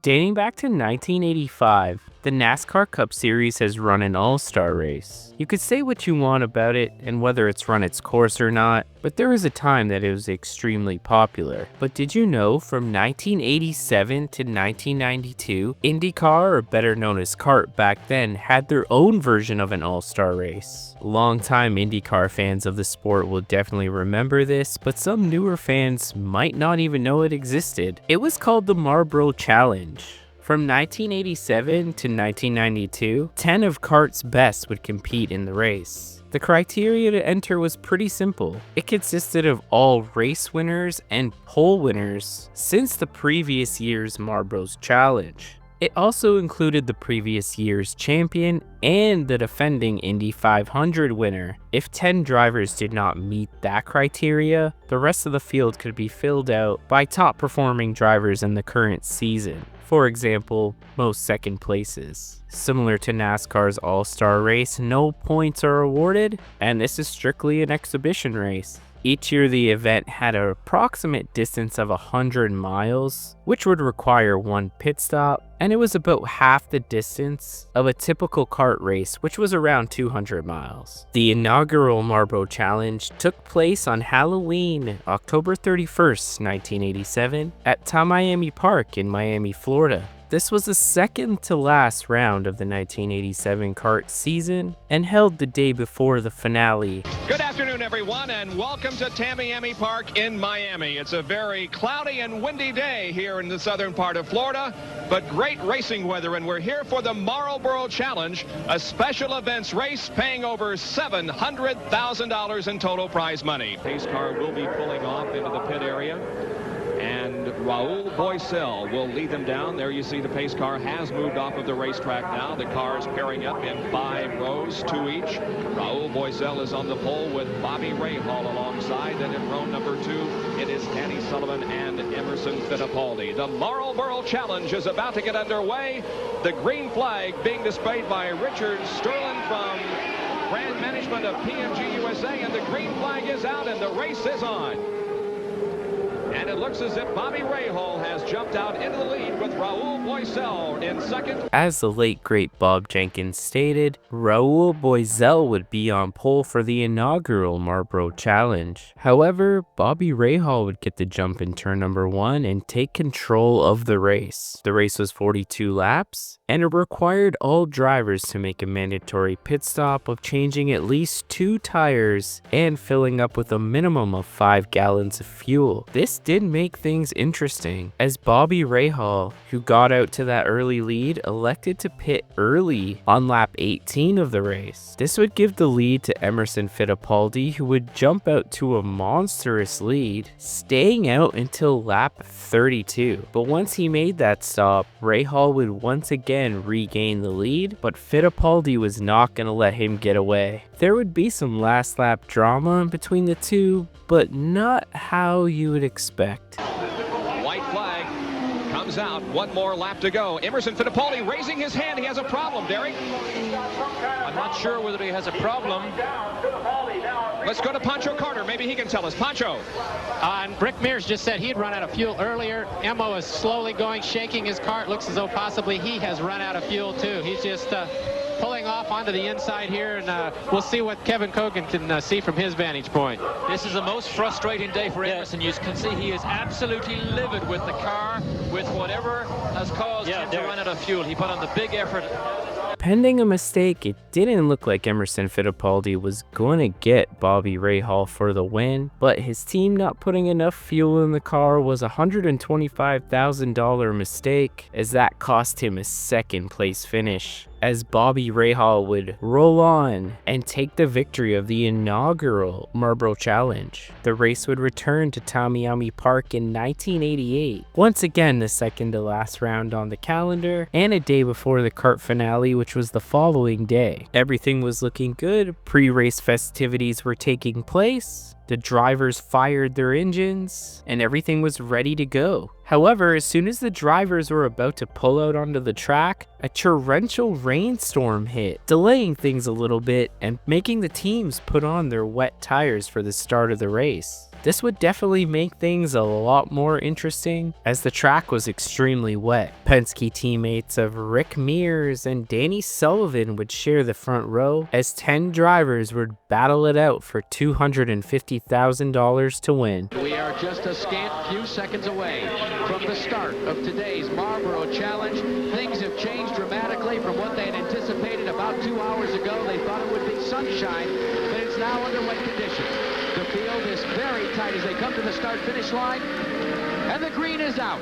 Dating back to 1985, the NASCAR Cup Series has run an all-star race. You could say what you want about it and whether it's run its course or not, but there was a time that it was extremely popular. But did you know from 1987 to 1992, IndyCar, or better known as CART back then, had their own version of an all-star race? Longtime IndyCar fans of the sport will definitely remember this, but some newer fans might not even know it existed. It was called the Marlboro Challenge. From 1987 to 1992, 10 of CART's best would compete in the race. The criteria to enter was pretty simple. It consisted of all race winners and pole winners since the previous year's Marlboro's Challenge. It also included the previous year's champion and the defending Indy 500 winner. If 10 drivers did not meet that criteria, the rest of the field could be filled out by top performing drivers in the current season. For example, most second places. Similar to NASCAR's All-Star race, no points are awarded, and this is strictly an exhibition race. Each year the event had an approximate distance of 100 miles, which would require one pit stop, and it was about half the distance of a typical kart race, which was around 200 miles. The inaugural Marlboro Challenge took place on Halloween, October 31st, 1987, at Tamiami Park in Miami, Florida. This was the second to last round of the 1987 kart season and held the day before the finale. Good afternoon, everyone, and welcome to Tamiami Park in Miami. It's a very cloudy and windy day here in the southern part of Florida, but great racing weather, and we're here for the Marlboro Challenge, a special events race paying over $700,000 in total prize money. Pace car will be pulling off into the pit area, and Raul Boisel will lead them down. There you see the pace car has moved off of the racetrack now. The cars pairing up in 5 rows, 2 each. Raul Boisel is on the pole with Bobby Rahal alongside. Then in row number 2, it is Danny Sullivan and Emerson Fittipaldi. The Marlboro Challenge is about to get underway. The green flag being displayed by Richard Sterling from Brand Management of PMG USA, and the green flag is out and the race is on. And it looks as if Bobby Rahal has jumped out into the lead with Raul Boisel in second. As the late great Bob Jenkins stated, Raul Boisel would be on pole for the inaugural Marlboro Challenge. However, Bobby Rahal would get the jump in turn number 1 and take control of the race. The race was 42 laps, and it required all drivers to make a mandatory pit stop of changing at least 2 tires and filling up with a minimum of 5 gallons of fuel. This did make things interesting, as Bobby Rahal, who got out to that early lead, elected to pit early on lap 18 of the race. This would give the lead to Emerson Fittipaldi, who would jump out to a monstrous lead, staying out until lap 32. But once he made that stop, Rahal would once again regain the lead, but Fittipaldi was not going to let him get away. There would be some last lap drama between the two, but not how you would expect. White flag comes out. 1 more lap to go. Emerson Fittipaldi raising his hand. He has a problem, Derek. I'm not sure whether he has a problem. Let's go to Pancho Carter. Maybe he can tell us. Pancho. And Rick Mears just said he'd run out of fuel earlier. Emo is slowly going, shaking his cart. Looks as though possibly he has run out of fuel too. He's just pulling off onto the inside here, and we'll see what Kevin Cogan can see from his vantage point. This is the most frustrating day for Emerson. You can see he is absolutely livid with the car, with whatever has caused him to run out of fuel. He put on the big effort. Pending a mistake, it didn't look like Emerson Fittipaldi was going to get Bobby Rahal for the win, but his team not putting enough fuel in the car was a $125,000 mistake, as that cost him a second place finish, as Bobby Rahal would roll on and take the victory of the inaugural Marlboro Challenge. The race would return to Tamiami Park in 1988, once again the second to last round on the calendar, and a day before the kart finale, which was the following day. Everything was looking good, pre-race festivities were taking place, the drivers fired their engines, and everything was ready to go. However, as soon as the drivers were about to pull out onto the track, a torrential rainstorm hit, delaying things a little bit and making the teams put on their wet tires for the start of the race. This would definitely make things a lot more interesting, as the track was extremely wet. Penske teammates of Rick Mears and Danny Sullivan would share the front row, as 10 drivers would battle it out for $250,000 to win. We are just a scant few seconds away from the start of today's Marlboro Challenge. Things have changed dramatically from what they had anticipated about 2 hours ago. They thought it would be sunshine, but it's now under wet conditions. The field is very tight as they come to the start-finish line, and the green is out.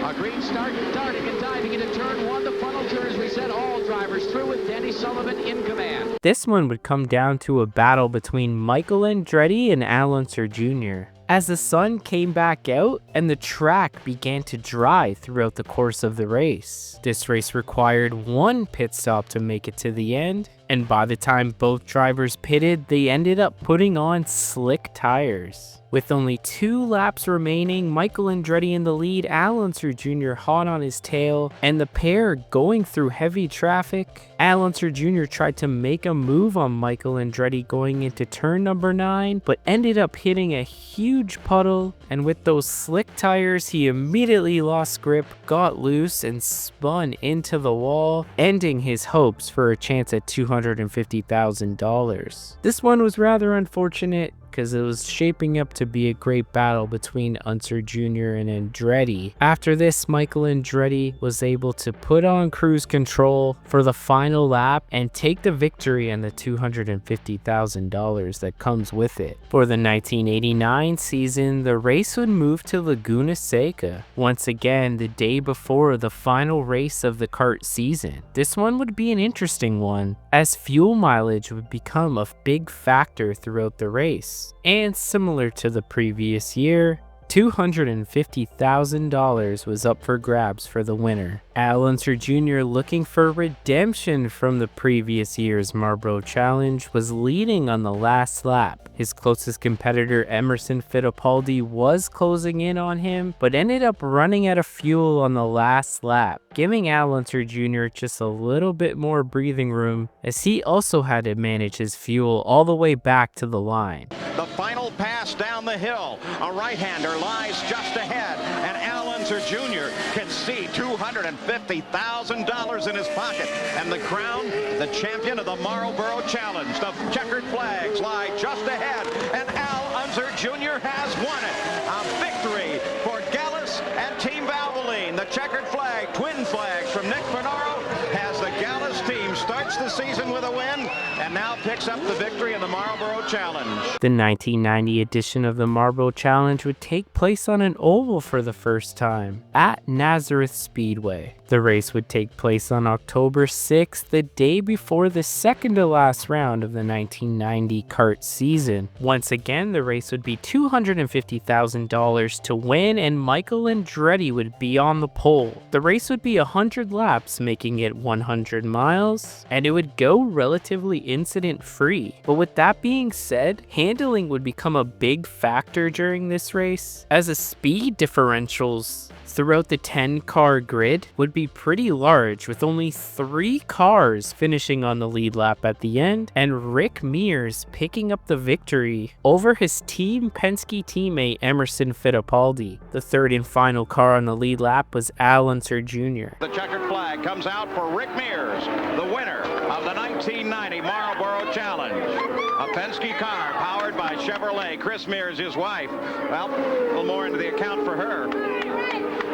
A green start, darting and diving into turn one. The funnel turn, as we said, all drivers through with Danny Sullivan in command. This one would come down to a battle between Michael Andretti and Al Unser Jr. as the sun came back out and the track began to dry throughout the course of the race. This race required one pit stop to make it to the end, and by the time both drivers pitted, they ended up putting on slick tires. With only 2 laps remaining, Michael Andretti in the lead, Al Unser Jr. hot on his tail, and the pair going through heavy traffic. Al Unser Jr. tried to make a move on Michael Andretti going into turn number 9, but ended up hitting a huge puddle, and with those slick tires, he immediately lost grip, got loose, and spun into the wall, ending his hopes for a chance at $250,000. This one was rather unfortunate, because it was shaping up to be a great battle between Unser Jr. and Andretti. After this, Michael Andretti was able to put on cruise control for the final lap and take the victory and the $250,000 that comes with it. For the 1989 season, the race would move to Laguna Seca, once again the day before the final race of the kart season. This one would be an interesting one, as fuel mileage would become a big factor throughout the race. And similar to the previous year, $250,000 was up for grabs for the winner. Al Unser Jr., looking for redemption from the previous year's Marlboro Challenge, was leading on the last lap. His closest competitor Emerson Fittipaldi was closing in on him, but ended up running out of fuel on the last lap, giving Al Unser Jr. just a little bit more breathing room, as he also had to manage his fuel all the way back to the line. The final pass down the hill. A right-hander lies just ahead, and Al Unser Jr. can see $250,000 in his pocket, and the crown, the champion of the Marlboro Challenge. The checkered flags lie just ahead, and Al Unser Jr. has won it. A victory for Gallus and Team Valvoline. The checkered flag, twin flags from Nick Bernaro, has the Gallus team starts the season with a win and now picks up the victory in the Marlboro Challenge. The 1990 edition of the Marlboro Challenge would take place on an oval for the first time at Nazareth Speedway. The race would take place on October 6th, the day before the second to last round of the 1990 kart season. Once again, the race would be $250,000 to win, and Michael Andretti would be on the pole. The race would be 100 laps, making it 100 miles, and it would go relatively incident-free. But with that being said, handling would become a big factor during this race, as the speed differentials throughout the 10-car grid would be pretty large, with only 3 cars finishing on the lead lap at the end, and Rick Mears picking up the victory over his Team Penske teammate Emerson Fittipaldi. The third and final car on the lead lap was Al Unser Jr. The checkered flag comes out for Rick Mears, the winner of the 1990 Marlboro Challenge. A Penske car powered by Chevrolet. Chris Mears, his wife. Well, a little more into the account for her.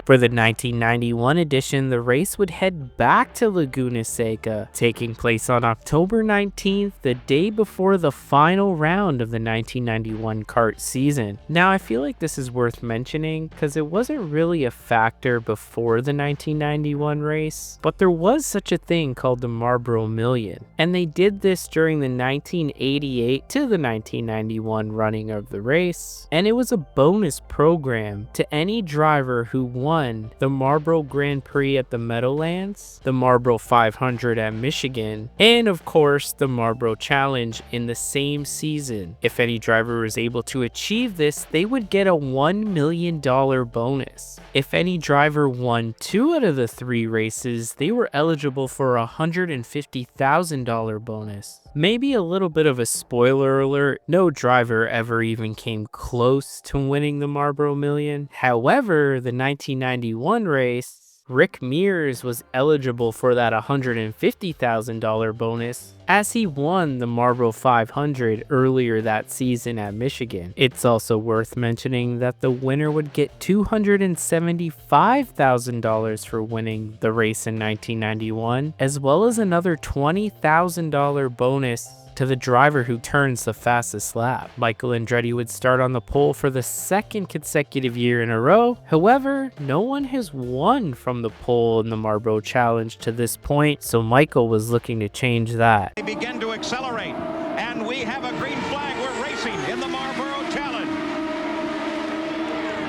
For the 1991 edition, the race would head back to Laguna Seca, taking place on October 19th, the day before the final round of the 1991 kart season. Now, I feel like this is worth mentioning because it wasn't really a factor before the 1991 race, but there was such a thing called the Marlboro Million, and they did this during the 1988 to the 1991 running of the race, and it was a bonus program to any driver who won won the Marlboro Grand Prix at the Meadowlands, the Marlboro 500 at Michigan, and of course the Marlboro Challenge in the same season. If any driver was able to achieve this, they would get a $1 million bonus. If any driver won 2 out of the 3 races, they were eligible for a $150,000 bonus. Maybe a little bit of a spoiler alert, no driver ever even came close to winning the Marlboro Million. However, the 1991 race, Rick Mears was eligible for that $150,000 bonus as he won the Marlboro 500 earlier that season at Michigan. It's also worth mentioning that the winner would get $275,000 for winning the race in 1991, as well as another $20,000 bonus to the driver who turns the fastest lap. Michael Andretti would start on the pole for the 2nd consecutive year in a row. However, no one has won from the pole in the Marlboro Challenge to this point, so Michael was looking to change that. They begin to accelerate, and we have a green flag. We're racing in the Marlboro Challenge.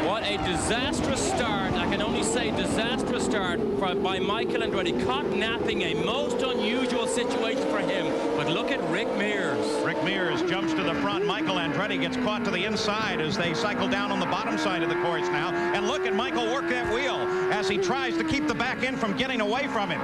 What a disastrous start. I can only say disastrous start by Michael Andretti. Caught napping, a most unusual situation for him. But look at Rick Mears. Rick Mears jumps to the front. Michael Andretti gets caught to the inside as they cycle down on the bottom side of the course now. And look at Michael work that wheel as he tries to keep the back end from getting away from him.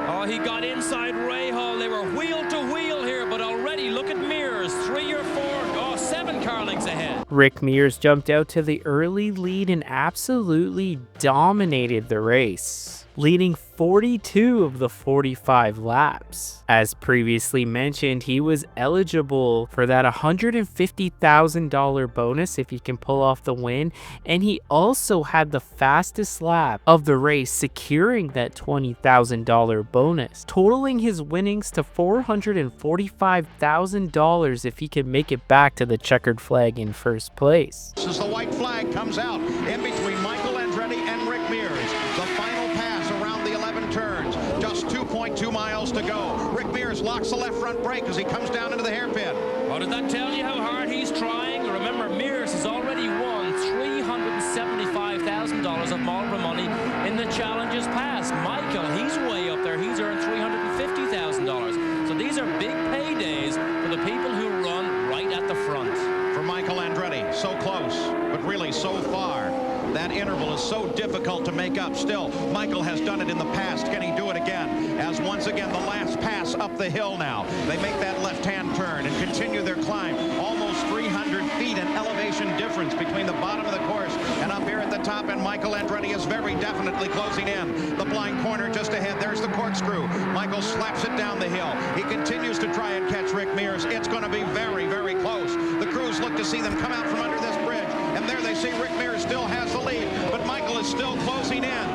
Oh, he got inside Rahal. They were wheel to wheel here, but already look at Mears. 3 or 4, 7 car lengths ahead. Rick Mears jumped out to the early lead and absolutely dominated the race, leading 42 of the 45 laps. As previously mentioned, he was eligible for that $150,000 bonus if he can pull off the win, and he also had the fastest lap of the race, securing that $20,000 bonus, totaling his winnings to $445,000 if he could make it back to the checkered flag in first place. As the white flag comes out in between Michael Andretti and Rick Mears, the final pass around the 11 turns, just 2.2 miles to go. Rick Mears locks the left front brake as he comes down into the hairpin. Well, does that tell you how hard he's trying? Remember, Mears has already won $375,000 of Marlboro money in the challenges past. Michael, he's way up there. He's earned $350,000. So these are big paydays for the people who run right at the front. For Michael Andretti, so close, but really so far. That interval is so difficult to make up. Still, Michael has done it in the past. Can he do it again? As once again, the last pass up the hill now. They make that left-hand turn and continue their climb. Almost 300 feet in elevation difference between the bottom of the course and up here at the top, and Michael Andretti is very definitely closing in. The blind corner just ahead. There's the corkscrew. Michael slaps it down the hill. He continues to try and catch Rick Mears. It's going to be very, very close. The crews look to see them come out from under this bridge, and there they see Rick Mears still has the lead, but Michael is still closing in.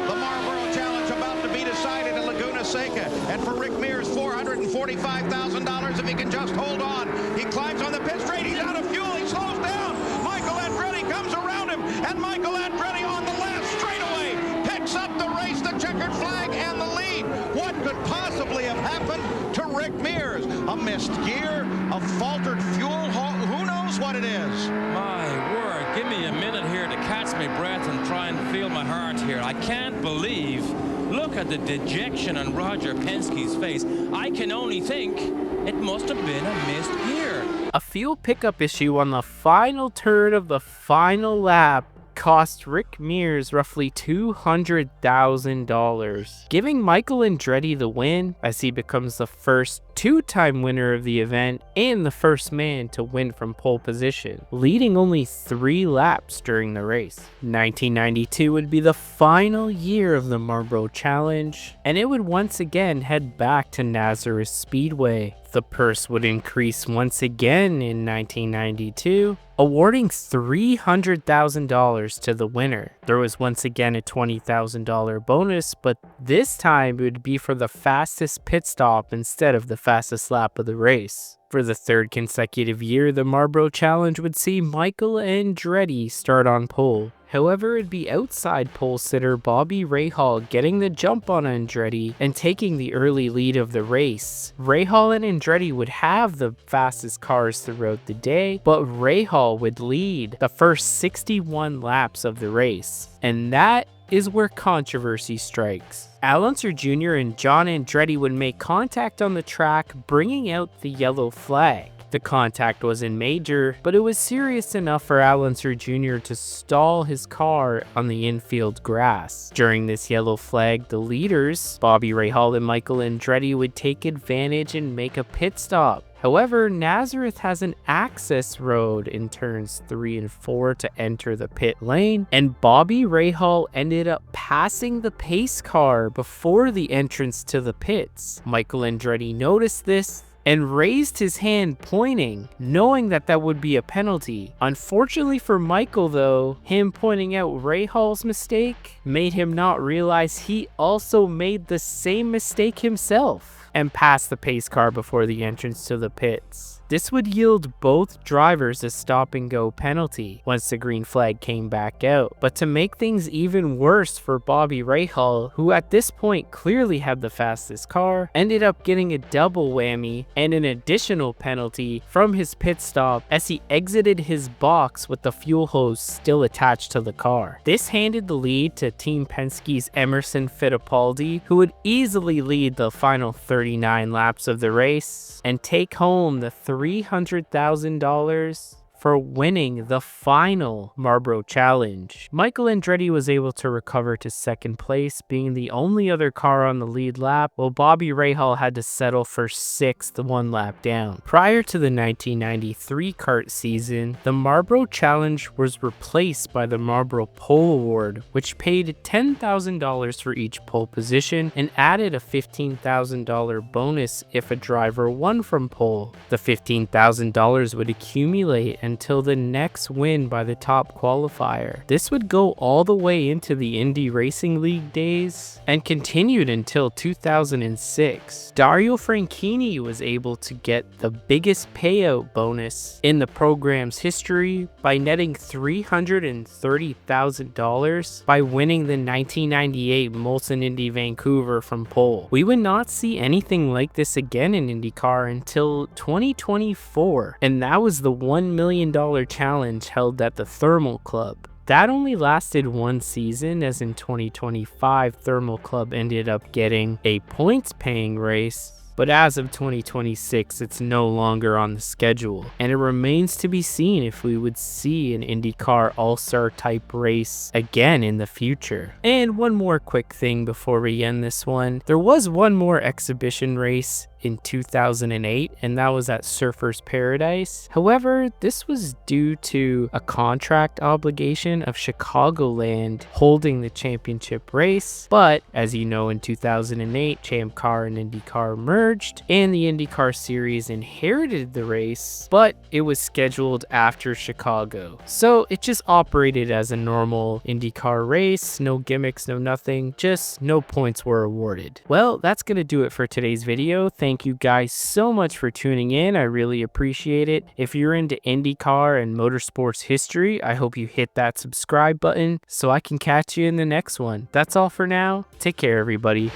The Marlboro Challenge about to be decided in Laguna Seca, and for Rick Mears, $445,000 if he can just hold on. He climbs on the pit straight. He's out of fuel. He slows down. Michael Andretti comes around him, and Michael Andretti on the last straightaway picks up the race, the checkered flag, and the lead. What could possibly have happened to Rick Mears? A missed gear, a faltered fuel, who knows what it is? My word, give me a minute here to catch my breath and try and feel my heart here. I can't believe, look at the dejection on Roger Penske's face. I can only think it must have been a missed gear. A fuel pickup issue on the final turn of the final lap cost Rick Mears roughly $200,000, giving Michael Andretti the win as he becomes the first 2-time winner of the event and the first man to win from pole position, leading only 3 laps during the race. 1992 would be the final year of the Marlboro Challenge, and it would once again head back to Nazareth Speedway. The purse would increase once again in 1992, awarding $300,000 to the winner. There was once again a $20,000 bonus, but this time it would be for the fastest pit stop instead of the fastest lap of the race. For the 3rd consecutive year, the Marlboro Challenge would see Michael Andretti start on pole. However, it'd be outside pole sitter Bobby Rahal getting the jump on Andretti and taking the early lead of the race. Rahal and Andretti would have the fastest cars throughout the day, but Rahal would lead the first 61 laps of the race. And that is where controversy strikes. Al Unser Jr. and John Andretti would make contact on the track, bringing out the yellow flag. The contact wasn't major, but it was serious enough for Al Unser Jr. to stall his car on the infield grass. During this yellow flag, the leaders, Bobby Rahal and Michael Andretti, would take advantage and make a pit stop. However, Nazareth has an access road in turns 3 and 4 to enter the pit lane, and Bobby Rahal ended up passing the pace car before the entrance to the pits. Michael Andretti noticed this and raised his hand pointing, knowing that that would be a penalty. Unfortunately for Michael though, him pointing out Rahal's mistake made him not realize he also made the same mistake himself and passed the pace car before the entrance to the pits. This would yield both drivers a stop-and-go penalty once the green flag came back out. But to make things even worse for Bobby Rahal, who at this point clearly had the fastest car, ended up getting a double whammy and an additional penalty from his pit stop as he exited his box with the fuel hose still attached to the car. This handed the lead to Team Penske's Emerson Fittipaldi, who would easily lead the final 39 laps of the race and take home the $300,000 for winning the final Marlboro Challenge. Michael Andretti was able to recover to second place, being the only other car on the lead lap, while Bobby Rahal had to settle for 6th, 1 lap down. Prior to the 1993 kart season, the Marlboro Challenge was replaced by the Marlboro Pole Award, which paid $10,000 for each pole position and added a $15,000 bonus if a driver won from pole. The $15,000 would accumulate until the next win by the top qualifier. This would go all the way into the Indy Racing League days and continued until 2006. Dario Franchitti was able to get the biggest payout bonus in the program's history by netting $330,000 by winning the 1998 Molson Indy Vancouver from pole. We would not see anything like this again in IndyCar until 2024, and that was the $1 million challenge held at the Thermal Club. That only lasted one season, as in 2025, Thermal Club ended up getting a points-paying race. But as of 2026, it's no longer on the schedule, and it remains to be seen if we would see an IndyCar All-Star type race again in the future. And one more quick thing before we end this one. There was one more exhibition race in 2008, and that was at Surfers Paradise. However, this was due to a contract obligation of Chicagoland holding the championship race. But as you know, in 2008, Champ Car and IndyCar merged, and the IndyCar series inherited the race, but it was scheduled after Chicago. So it just operated as a normal IndyCar race, no gimmicks, no nothing, just no points were awarded. Well, that's gonna do it for today's video. Thank you guys so much for tuning in. I really appreciate it. If you're into IndyCar and motorsports history, I hope you hit that subscribe button so I can catch you in the next one. That's all for now. Take care, everybody.